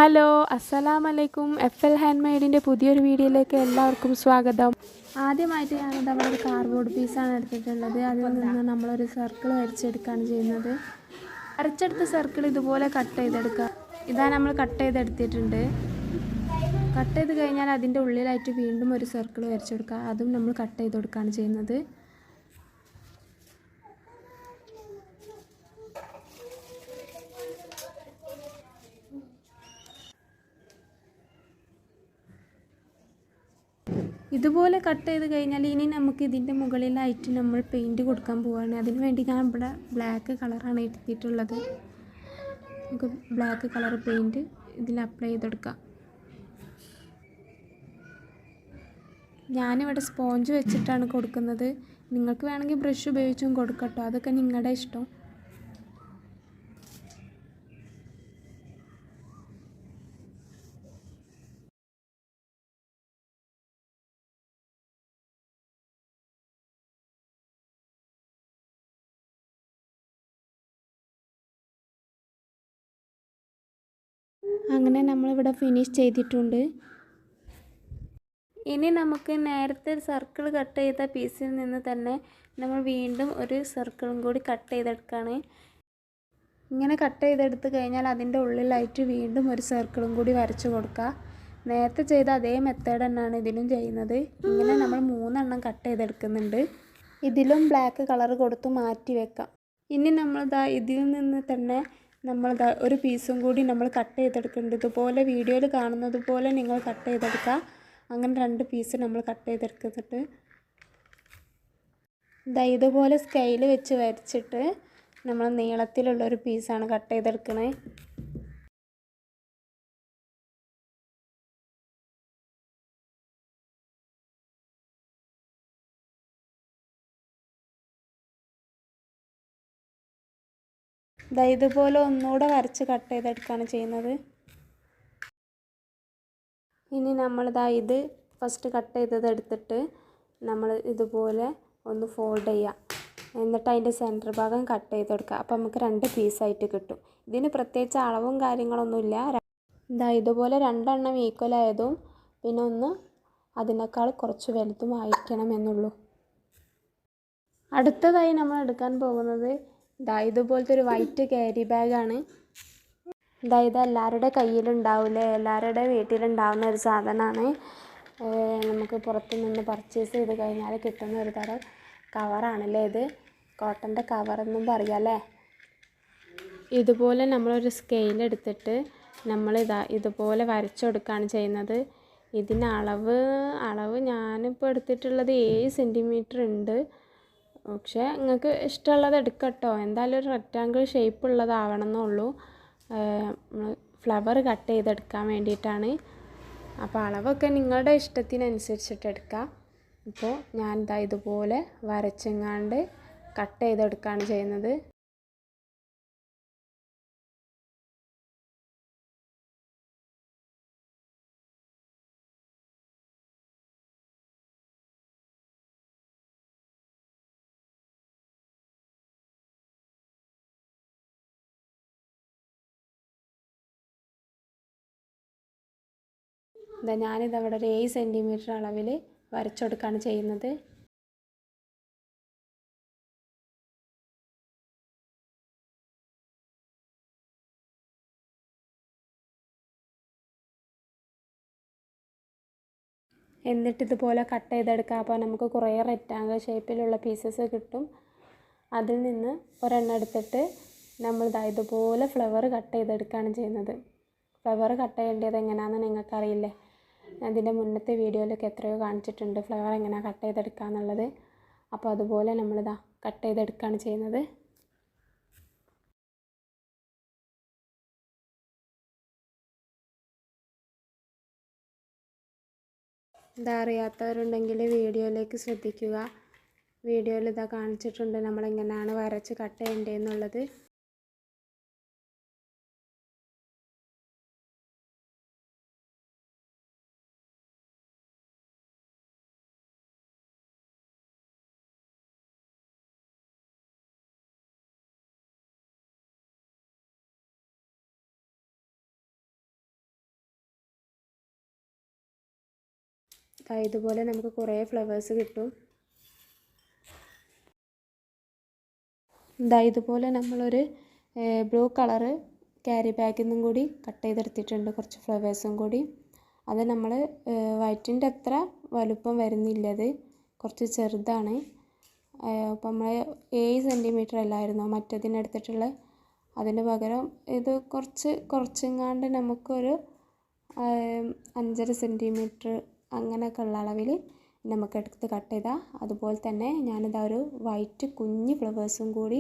Hello അസ്സലാമലൈക്കും. F L hand മെയ്ഡിൻ്റെ പുതിയൊരു വീഡിയോയിലേക്ക് എല്ലാവർക്കും സ്വാഗതം. ആദ്യമായിട്ട് ഞാനിത് അവിടെ ഒരു കാർഡ്ബോർഡ് പീസാണ് എടുത്തിട്ടുള്ളത്. അതിൽ നിന്ന് നമ്മളൊരു സർക്കിൾ വരച്ചെടുക്കുകയാണ് ചെയ്യുന്നത്. വരച്ചെടുത്ത സർക്കിൾ ഇതുപോലെ കട്ട് ചെയ്തെടുക്കുക. ഇതാ നമ്മൾ കട്ട് ചെയ്തെടുത്തിട്ടുണ്ട്. കട്ട് ചെയ്ത് കഴിഞ്ഞാൽ അതിൻ്റെ ഉള്ളിലായിട്ട് വീണ്ടും ഒരു സർക്കിൾ വരച്ചെടുക്കുക. അതും നമ്മൾ കട്ട് ചെയ്ത് കൊടുക്കുകയാണ് ചെയ്യുന്നത്. ഇതുപോലെ കട്ട് ചെയ്ത് കഴിഞ്ഞാൽ ഇനി നമുക്ക് ഇതിൻ്റെ മുകളിലായിട്ട് നമ്മൾ പെയിൻറ്റ് കൊടുക്കാൻ പോവുകയാണ്. അതിന് വേണ്ടി ഞാൻ ഇവിടെ ബ്ലാക്ക് കളറാണ് എടുത്തിട്ടുള്ളത്. നമുക്ക് ബ്ലാക്ക് കളർ പെയിൻറ്റ് ഇതിൽ അപ്ലൈ ചെയ്തെടുക്കാം. ഞാനിവിടെ സ്പോഞ്ച് വെച്ചിട്ടാണ് കൊടുക്കുന്നത്. നിങ്ങൾക്ക് വേണമെങ്കിൽ ബ്രഷ് ഉപയോഗിച്ചും കൊടുക്കട്ടോ, അതൊക്കെ നിങ്ങളുടെ ഇഷ്ടം. അങ്ങനെ നമ്മളിവിടെ ഫിനിഷ് ചെയ്തിട്ടുണ്ട്. ഇനി നമുക്ക് നേരത്തെ സർക്കിൾ കട്ട് ചെയ്ത പീസിൽ നിന്ന് തന്നെ നമ്മൾ വീണ്ടും ഒരു സർക്കിളും കൂടി കട്ട് ചെയ്തെടുക്കുകയാണ്. ഇങ്ങനെ കട്ട് ചെയ്തെടുത്ത് കഴിഞ്ഞാൽ അതിൻ്റെ ഉള്ളിലായിട്ട് വീണ്ടും ഒരു സർക്കിളും കൂടി വരച്ച് കൊടുക്കുക. നേരത്തെ ചെയ്ത അതേ മെത്തേഡ് തന്നെയാണ് ഇതിലും ചെയ്യുന്നത്. ഇങ്ങനെ നമ്മൾ 3 എണ്ണം കട്ട് ചെയ്തെടുക്കുന്നുണ്ട്. ഇതിലും ബ്ലാക്ക് കളർ കൊടുത്ത് മാറ്റി വെക്കാം. ഇനി നമ്മളിതാ ഇതിൽ നിന്ന് തന്നെ നമ്മളിതാ ഒരു പീസും കൂടി നമ്മൾ കട്ട് ചെയ്തെടുക്കുന്നുണ്ട്. ഇതുപോലെ വീഡിയോയിൽ കാണുന്നത് പോലെ നിങ്ങൾ കട്ട് ചെയ്തെടുക്കുക. അങ്ങനെ 2 പീസ് നമ്മൾ കട്ട് ചെയ്തെടുക്കുന്നുണ്ട്. ഇതുപോലെ സ്കെയിൽ വെച്ച് വരച്ചിട്ട് നമ്മൾ നീളത്തിലുള്ളൊരു പീസാണ് കട്ട് ചെയ്തെടുക്കുന്നത്. ഇതുപോലെ ഒന്നുകൂടെ വരച്ച് കട്ട് ചെയ്തെടുക്കുകയാണ് ചെയ്യുന്നത്. ഇനി ഇത് ഫസ്റ്റ് കട്ട് ചെയ്തത് എടുത്തിട്ട് നമ്മൾ ഇതുപോലെ ഒന്ന് ഫോൾഡ് ചെയ്യുക. എന്നിട്ട് അതിൻ്റെ സെൻറ്റർ ഭാഗം കട്ട് ചെയ്ത് കൊടുക്കുക. അപ്പോൾ നമുക്ക് 2 പീസായിട്ട് കിട്ടും. ഇതിന് പ്രത്യേകിച്ച് അളവും കാര്യങ്ങളൊന്നുമില്ല. ഇതുപോലെ 2 എണ്ണം ഈക്വലായതും പിന്നെ ഒന്ന് അതിനേക്കാൾ കുറച്ച് വലുതും ആയിരിക്കണം എന്നുള്ളൂ. അടുത്തതായി നമ്മൾ എടുക്കാൻ പോകുന്നത് ഇതുപോലത്തെ ഒരു വൈറ്റ് ക്യാരി ബാഗാണ്. ഇത് എല്ലാവരുടെ കയ്യിലുണ്ടാവില്ലേ, എല്ലാവരുടെ വീട്ടിലുണ്ടാവുന്ന ഒരു സാധനമാണ്. നമുക്ക് പുറത്തു നിന്ന് പർച്ചേസ് ചെയ്ത് കഴിഞ്ഞാൽ കിട്ടുന്ന ഒരു തരം കവറാണല്ലേ ഇത്. കോട്ടൻ്റെ കവറെന്നും പറയാമല്ലേ. ഇതുപോലെ നമ്മളൊരു സ്കെയിലെടുത്തിട്ട് ഇതുപോലെ വരച്ചു കൊടുക്കുകയാണ് ചെയ്യുന്നത്. ഇതിന് അളവ് ഞാനിപ്പോൾ എടുത്തിട്ടുള്ളത് 7 സെൻറ്റിമീറ്റർ ഉണ്ട്. പക്ഷേ നിങ്ങൾക്ക് ഇഷ്ടമുള്ളത് എടുക്കട്ടോ. എന്തായാലും ഒരു റെക്റ്റാങ്കിൾ ഷേപ്പ് ഉള്ളതാവണം എന്നുള്ളൂ. ഫ്ലവർ കട്ട് ചെയ്തെടുക്കാൻ വേണ്ടിയിട്ടാണ്. അപ്പോൾ അളവൊക്കെ നിങ്ങളുടെ ഇഷ്ടത്തിനനുസരിച്ചിട്ട് എടുക്കാം. ഇപ്പോൾ ഞാൻ ഇതുപോലെ വരച്ചെങ്ങാണ്ട് കട്ട് ചെയ്തെടുക്കുകയാണ് ചെയ്യുന്നത്. ഞാനിതവിടെ ഒരു 7 സെൻറ്റിമീറ്റർ അളവിൽ വരച്ചെടുക്കുകയാണ് ചെയ്യുന്നത്. എന്നിട്ട് ഇതുപോലെ കട്ട് ചെയ്തെടുക്കുക. അപ്പോൾ നമുക്ക് കുറേ റെക്റ്റാങ്കിൾ ഷേപ്പിലുള്ള പീസസ് കിട്ടും. അതിൽ നിന്ന് ഒരെണ്ണം എടുത്തിട്ട് നമ്മൾ ഇതുപോലെ ഫ്ലവർ കട്ട് ചെയ്തെടുക്കുകയാണ് ചെയ്യുന്നത്. ഫ്ലവർ കട്ട് ചെയ്യേണ്ടത് എങ്ങനെയാണെന്ന് നിങ്ങൾക്കറിയില്ലേ. അതിൻ്റെ മുന്നത്തെ വീഡിയോയിലൊക്കെ എത്രയോ കാണിച്ചിട്ടുണ്ട് ഫ്ലവർ എങ്ങനെ കട്ട് ചെയ്തെടുക്കുക എന്നുള്ളത്. അപ്പോൾ അതുപോലെ കട്ട് ചെയ്തെടുക്കുകയാണ് ചെയ്യുന്നത്. അറിയാത്തവരുണ്ടെങ്കിൽ വീഡിയോയിലേക്ക് ശ്രദ്ധിക്കുക. വീഡിയോയിൽ കാണിച്ചിട്ടുണ്ട് നമ്മളെങ്ങനെയാണ് വരച്ച് കട്ട് ചെയ്യേണ്ടതെന്നുള്ളത്. ഇതുപോലെ നമുക്ക് കുറേ ഫ്ലവേഴ്സ് കിട്ടും. ഇതുപോലെ നമ്മളൊരു ബ്ലൂ കളറ് ക്യാരി ബാഗിൽ നിന്നും കൂടി കട്ട് ചെയ്തെടുത്തിട്ടുണ്ട്, കുറച്ച് ഫ്ലവേഴ്സും കൂടി. അത് നമ്മൾ വൈറ്റിൻ്റെ അത്ര വലുപ്പം വരുന്നില്ലത്, കുറച്ച് ചെറുതാണ്. അപ്പോൾ നമ്മൾ 7 സെൻറ്റിമീറ്റർ അല്ലായിരുന്നോ മറ്റതിനെടുത്തിട്ടുള്ള, അതിന് പകരം ഇത് കുറച്ചെങ്ങാണ്ട് നമുക്കൊരു 5.5 സെൻറ്റിമീറ്റർ അങ്ങനെയൊക്കെ ഉള്ള അളവിൽ നമുക്ക് എടുത്ത് കട്ട് ചെയ്താൽ. അതുപോലെ തന്നെ ഞാനിതാ ഒരു വൈറ്റ് കുഞ്ഞ് ഫ്ലവേഴ്സും കൂടി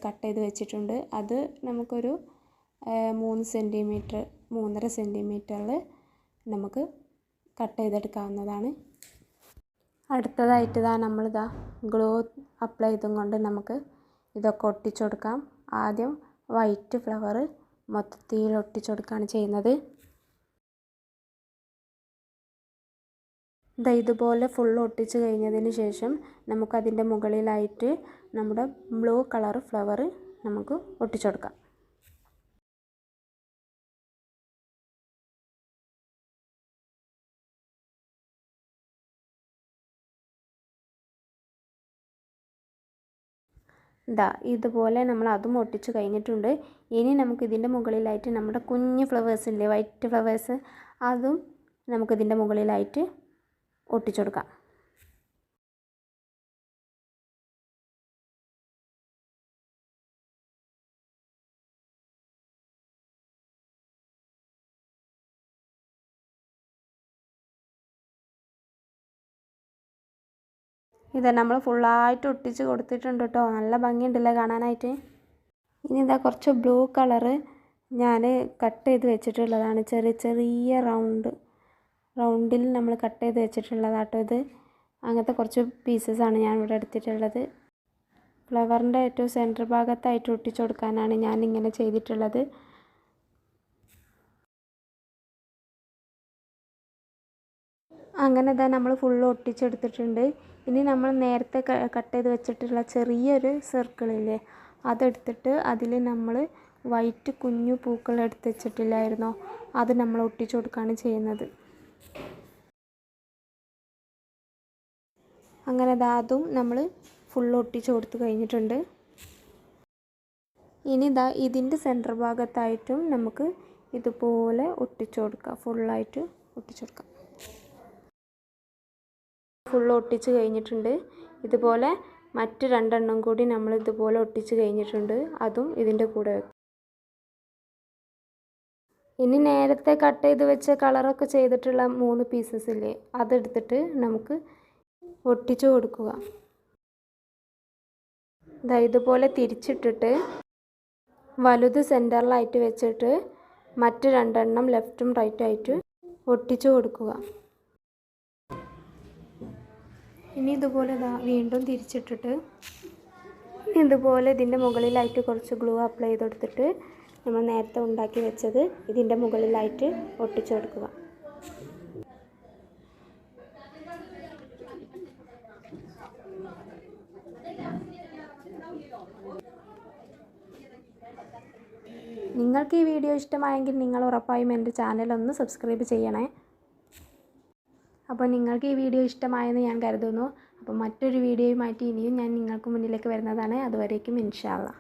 കട്ട് ചെയ്ത് വെച്ചിട്ടുണ്ട്. അത് നമുക്കൊരു 3 സെൻറ്റിമീറ്റർ 3.5 സെൻറ്റിമീറ്ററിൽ നമുക്ക് കട്ട് ചെയ്തെടുക്കാവുന്നതാണ്. അടുത്തതായിട്ട് നമ്മളിതാ ഗ്ലൂ അപ്ലൈ ചെയ്തും കൊണ്ട് നമുക്ക് ഇതൊക്കെ ഒട്ടിച്ചു കൊടുക്കാം. ആദ്യം വൈറ്റ് ഫ്ലവർ മൊത്തത്തിൽ ഒട്ടിച്ചു കൊടുക്കുകയാണ് ചെയ്യുന്നത്. ഇതുപോലെ ഫുൾ ഒട്ടിച്ച് കഴിഞ്ഞതിന് ശേഷം നമുക്കതിൻ്റെ മുകളിലായിട്ട് നമ്മുടെ ബ്ലൂ കളർ ഫ്ലവർ നമുക്ക് ഒട്ടിച്ചു കൊടുക്കാം. ഇതുപോലെ നമ്മൾ അതും ഒട്ടിച്ച് കഴിഞ്ഞിട്ടുണ്ട്. ഇനി നമുക്ക് ഇതിൻ്റെ മുകളിലായിട്ട് നമ്മുടെ കുഞ്ഞ് ഫ്ലവേഴ്സ് ഇല്ലേ, വൈറ്റ് ഫ്ലവേഴ്സ്, അതും നമുക്കിതിൻ്റെ മുകളിലായിട്ട് ഒട്ടിച്ചു കൊടുക്കാം. ഇത് നമ്മൾ ഫുള്ളായിട്ട് ഒട്ടിച്ച് കൊടുത്തിട്ടുണ്ട് കേട്ടോ. നല്ല ഭംഗിയുണ്ടല്ലേ കാണാനായിട്ട്. ഇനി കുറച്ച് ബ്ലൂ കളറ് ഞാൻ കട്ട് ചെയ്ത് വെച്ചിട്ടുള്ളതാണ്. ചെറിയ ചെറിയ റൗണ്ടിൽ നമ്മൾ കട്ട് ചെയ്ത് വെച്ചിട്ടുള്ളതാട്ടോ ഇത്. അങ്ങനത്തെ കുറച്ച് പീസസാണ് ഞാൻ ഇവിടെ എടുത്തിട്ടുള്ളത്. ഫ്ലവറിൻ്റെ ഏറ്റവും സെൻറ്റർ ഭാഗത്തായിട്ട് ഒട്ടിച്ചു കൊടുക്കാനാണ് ഞാൻ ഇങ്ങനെ ചെയ്തിട്ടുള്ളത്. അങ്ങനെ നമ്മൾ ഫുള്ള് ഒട്ടിച്ചെടുത്തിട്ടുണ്ട്. ഇനി നമ്മൾ നേരത്തെ കട്ട് ചെയ്ത് വെച്ചിട്ടുള്ള ചെറിയൊരു സർക്കിളില്ലേ, അതെടുത്തിട്ട് അതിൽ നമ്മൾ വൈറ്റ് കുഞ്ഞു പൂക്കൾ എടുത്ത് വെച്ചിട്ടില്ലായിരുന്നോ, അത് നമ്മൾ ഒട്ടിച്ചു കൊടുക്കുകയാണ് ചെയ്യുന്നത്. അങ്ങനെ അതും നമ്മൾ ഫുള്ള് ഒട്ടിച്ചു കൊടുത്ത് കഴിഞ്ഞിട്ടുണ്ട്. ഇനി ഇതിൻ്റെ സെൻറ്റർ ഭാഗത്തായിട്ടും നമുക്ക് ഇതുപോലെ ഒട്ടിച്ചു കൊടുക്കാം, ഫുള്ളായിട്ട് ഒട്ടിച്ചു കൊടുക്കാം. ഫുള്ള് ഒട്ടിച്ച് കഴിഞ്ഞിട്ടുണ്ട്. ഇതുപോലെ മറ്റ് 2 എണ്ണം കൂടി നമ്മൾ ഇതുപോലെ ഒട്ടിച്ച് കഴിഞ്ഞിട്ടുണ്ട്. അതും ഇതിൻ്റെ കൂടെ വെക്കും. ഇനി നേരത്തെ കട്ട് ചെയ്ത് വെച്ച കളറൊക്കെ ചെയ്തിട്ടുള്ള 3 പീസസ് ഇല്ലേ, അതെടുത്തിട്ട് നമുക്ക് ഒട്ടിച്ചു കൊടുക്കുക. ഇതുപോലെ തിരിച്ചിട്ടിട്ട് വലുത് സെൻറ്ററിലായിട്ട് വെച്ചിട്ട് മറ്റ് 2 എണ്ണം ലെഫ്റ്റും റൈറ്റും ആയിട്ട് ഒട്ടിച്ചു കൊടുക്കുക. ഇനി ഇതുപോലെ വീണ്ടും തിരിച്ചിട്ടിട്ട് ഇതുപോലെ ഇതിൻ്റെ മുകളിലായിട്ട് കുറച്ച് ഗ്ലൂ അപ്ലൈ ചെയ്ത് കൊടുത്തിട്ട് നമ്മൾ നേരത്തെ ഉണ്ടാക്കി വെച്ചത് ഇതിൻ്റെ മുകളിലായിട്ട് ഒട്ടിച്ചു കൊടുക്കുക. നിങ്ങൾക്ക് ഈ വീഡിയോ ഇഷ്ടമായെങ്കിൽ നിങ്ങൾ ഉറപ്പായും എൻ്റെ ചാനൽ ഒന്ന് സബ്സ്ക്രൈബ് ചെയ്യണേ. അപ്പോൾ നിങ്ങൾക്ക് ഈ വീഡിയോ ഇഷ്ടമായെന്ന് ഞാൻ കരുതുന്നു. അപ്പോൾ മറ്റൊരു വീഡിയോയുമായിട്ട് ഇനിയും ഞാൻ നിങ്ങൾക്ക് മുന്നിലേക്ക് വരുന്നതാണ്. അതുവരേക്കും ഇൻഷാ അല്ലാഹ്.